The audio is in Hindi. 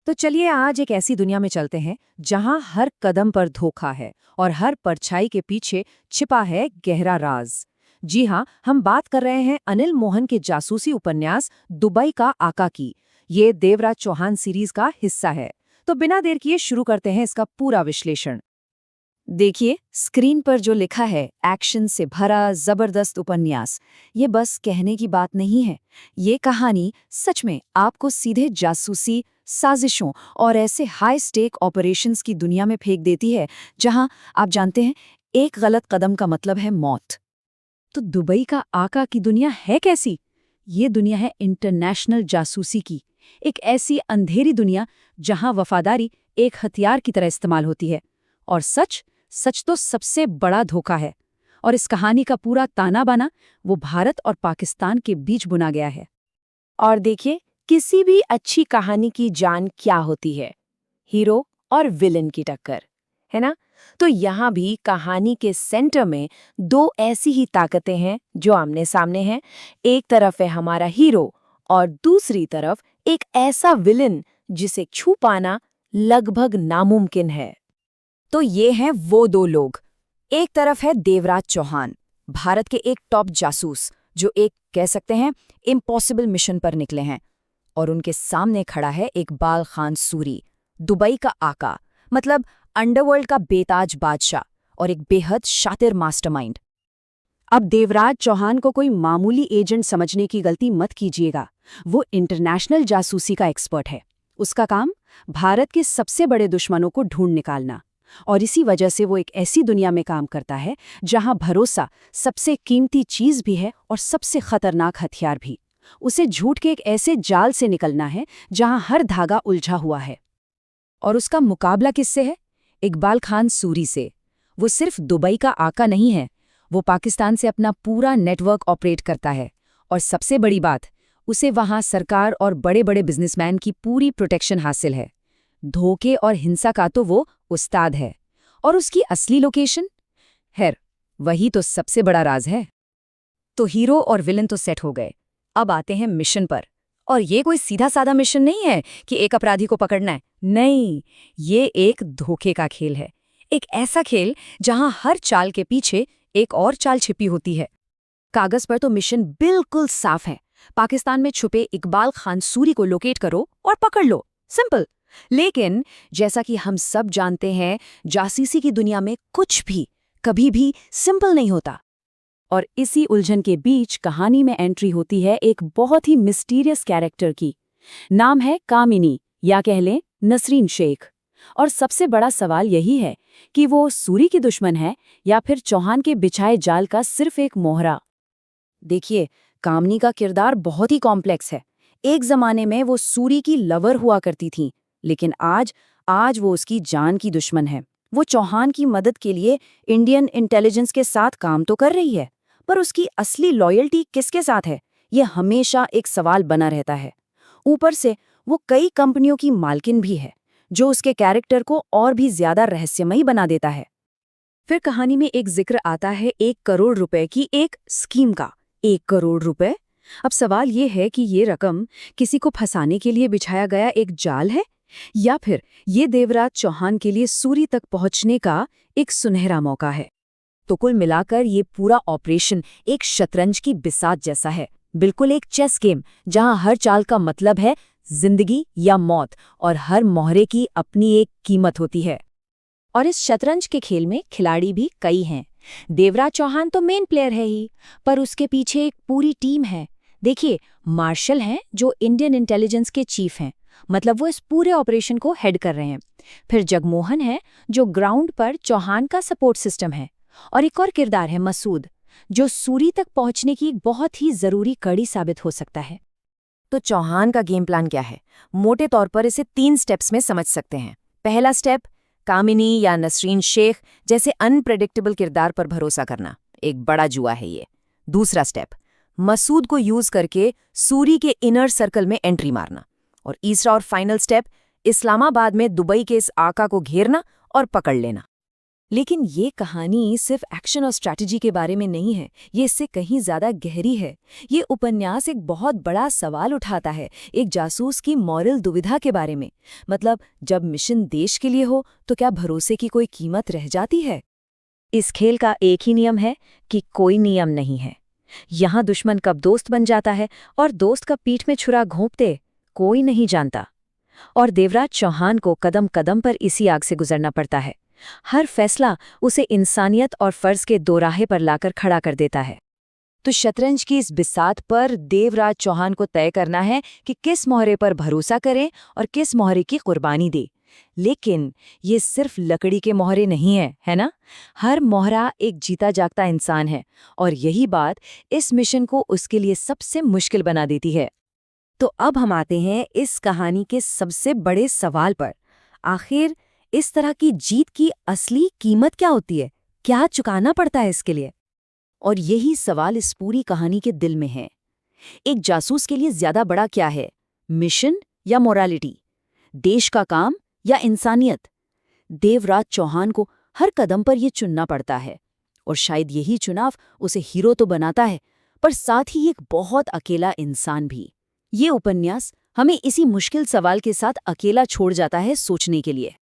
तो चलिए आज एक ऐसी दुनिया में चलते हैं जहां हर कदम पर धोखा है और हर परछाई के पीछे छिपा है गहरा राज। जी हाँ, हम बात कर रहे हैं अनिल मोहन के जासूसी उपन्यास दुबई का आका की। ये देवराज चौहान सीरीज का हिस्सा है। तो बिना देर किए शुरू करते हैं इसका पूरा विश्लेषण। देखिए, स्क्रीन पर जो लिखा है एक्शन से भरा जबरदस्त उपन्यास, ये बस कहने की बात नहीं है। ये कहानी सच में आपको सीधे जासूसी, साजिशों और ऐसे हाई स्टेक ऑपरेशंस की दुनिया में फेंक देती है जहां आप जानते हैं एक गलत कदम का मतलब है मौत। तो दुबई का आका की दुनिया है कैसी? ये दुनिया है इंटरनेशनल जासूसी की, एक ऐसी अंधेरी दुनिया जहां वफादारी एक हथियार की तरह इस्तेमाल होती है। और सच तो सबसे बड़ा धोखा है। और इस कहानी का पूरा ताना बाना वो भारत और पाकिस्तान के बीच बुना गया है। और देखिए, किसी भी अच्छी कहानी की जान क्या होती है? हीरो और विलेन की टक्कर, है ना? तो यहाँ भी कहानी के सेंटर में दो ऐसी ही ताकतें हैं जो आमने सामने हैं। एक तरफ है हमारा हीरो और दूसरी तरफ एक ऐसा विलेन जिसे छू पाना लगभग नामुमकिन है। तो ये हैं वो दो लोग। एक तरफ है देवराज चौहान, भारत के एक टॉप जासूस जो एक कह सकते हैं इम्पॉसिबल मिशन पर निकले हैं। और उनके सामने खड़ा है इकबाल खान सूरी, दुबई का आका, मतलब अंडरवर्ल्ड का बेताज बादशाह और एक बेहद शातिर मास्टरमाइंड। अब देवराज चौहान को कोई मामूली एजेंट समझने की गलती मत कीजिएगा। वो इंटरनेशनल जासूसी का एक्सपर्ट है। उसका काम भारत के सबसे बड़े दुश्मनों को ढूंढ निकालना। और इसी वजह से वो एक ऐसी दुनिया में काम करता है जहां भरोसा सबसे कीमती चीज भी है और सबसे खतरनाक हथियार भी। उसे झूठ के एक ऐसे जाल से निकलना है जहां हर धागा उलझा हुआ है। और उसका मुकाबला किससे है? इकबाल खान सूरी से। वो सिर्फ दुबई का आका नहीं है, वो पाकिस्तान से अपना पूरा नेटवर्क ऑपरेट करता है। और सबसे बड़ी बात, उसे वहां सरकार और बड़े बड़े बिजनेसमैन की पूरी प्रोटेक्शन हासिल है। धोखे और हिंसा का तो वो उस्ताद है। और उसकी असली लोकेशन? खैर, वही तो सबसे बड़ा राज है। तो हीरो और विलन तो सेट हो गए। अब आते हैं मिशन पर। और ये कोई सीधा साधा मिशन नहीं है कि एक अपराधी को पकड़ना है। नहीं, ये एक धोखे का खेल है। एक ऐसा खेल जहां हर चाल के पीछे एक और चाल छिपी होती है। कागज पर तो मिशन बिल्कुल साफ है। पाकिस्तान में छुपे इकबाल खान सूरी को लोकेट करो और पकड़ लो। सिंपल। लेकिन जैसा कि हम सब जानते हैं, जासूसी की दुनिया में कुछ भी कभी भी सिंपल नहीं होता। और इसी उलझन के बीच कहानी में एंट्री होती है एक बहुत ही मिस्टीरियस कैरेक्टर की। नाम है कामिनी, या कह लें नसरीन शेख। और सबसे बड़ा सवाल यही है कि वो सूरी की दुश्मन है या फिर चौहान के बिछाए जाल का सिर्फ एक मोहरा। देखिए, कामिनी का किरदार बहुत ही कॉम्प्लेक्स है। एक जमाने में वो सूरी की लवर हुआ करती थी, लेकिन आज वो उसकी जान की दुश्मन है। वो चौहान की मदद के लिए इंडियन इंटेलिजेंस के साथ काम तो कर रही है, पर उसकी असली लॉयल्टी किसके साथ है, ये हमेशा एक सवाल बना रहता है। ऊपर से वो कई कंपनियों की मालकिन भी है, जो उसके कैरेक्टर को और भी ज्यादा रहस्यमयी बना देता है। फिर कहानी में एक जिक्र आता है 1 करोड़ रुपए की एक स्कीम का। 1 करोड़ रुपए? अब सवाल ये है कि ये रकम किसी को फंसाने के लिए बिछाया गया एक जाल है, या फिर ये देवराज चौहान के लिए सूरी तक पहुंचने का एक सुनहरा मौका है। तो कुल मिलाकर ये पूरा ऑपरेशन एक शतरंज की बिसात जैसा है। बिल्कुल एक चेस गेम जहां हर चाल का मतलब है जिंदगी या मौत, और हर मोहरे की अपनी एक कीमत होती है। और इस शतरंज के खेल में खिलाड़ी भी कई हैं। देवराज चौहान तो मेन प्लेयर है ही, पर उसके पीछे एक पूरी टीम है। देखिए, मार्शल हैं जो इंडियन इंटेलिजेंस के चीफ हैं, मतलब वो इस पूरे ऑपरेशन को हेड कर रहे हैं। फिर जगमोहन है जो ग्राउंड पर चौहान का सपोर्ट सिस्टम है। और एक और किरदार है मसूद, जो सूरी तक पहुंचने की एक बहुत ही जरूरी कड़ी साबित हो सकता है। तो चौहान का गेम प्लान क्या है? मोटे तौर पर इसे 3 स्टेप्स में समझ सकते हैं। पहला स्टेप, कामिनी या नसरीन शेख जैसे अनप्रेडिक्टेबल किरदार पर भरोसा करना। एक बड़ा जुआ है ये। दूसरा स्टेप, मसूद को यूज करके सूरी के इनर सर्कल में एंट्री मारना। और तीसरा और फाइनल स्टेप, इस्लामाबाद में दुबई के इस आका को घेरना और पकड़ लेना। लेकिन ये कहानी सिर्फ एक्शन और स्ट्रैटेजी के बारे में नहीं है, ये इससे कहीं ज्यादा गहरी है। ये उपन्यास एक बहुत बड़ा सवाल उठाता है, एक जासूस की मॉरल दुविधा के बारे में। मतलब जब मिशन देश के लिए हो तो क्या भरोसे की कोई कीमत रह जाती है? इस खेल का एक ही नियम है कि कोई नियम नहीं है। यहाँ दुश्मन कब दोस्त बन जाता है और दोस्त कब पीठ में छुरा घोंपते, कोई नहीं जानता। और देवराज चौहान को कदम कदम पर इसी आग से गुजरना पड़ता है। हर फैसला उसे इंसानियत और फर्ज के दोराहे पर लाकर खड़ा कर देता है। तो शतरंज की इस बिसात पर देवराज चौहान को तय करना है कि किस मोहरे पर भरोसा करें और किस मोहरे की कुर्बानी दे। लेकिन ये सिर्फ लकड़ी के मोहरे नहीं है ना? हर मोहरा एक जीता जागता इंसान है, और यही बात इस मिशन को उसके लिए सबसे मुश्किल बना देती है। तो अब हम आते हैं इस कहानी के सबसे बड़े सवाल पर। आखिर इस तरह की जीत की असली कीमत क्या होती है? क्या चुकाना पड़ता है इसके लिए? और यही सवाल इस पूरी कहानी के दिल में है। एक जासूस के लिए ज्यादा बड़ा क्या है, मिशन या मोरालिटी, देश का काम या इंसानियत? देवराज चौहान को हर कदम पर यह चुनना पड़ता है, और शायद यही चुनाव उसे हीरो तो बनाता है, पर साथ ही एक बहुत अकेला इंसान भी। ये उपन्यास हमें इसी मुश्किल सवाल के साथ अकेला छोड़ जाता है सोचने के लिए।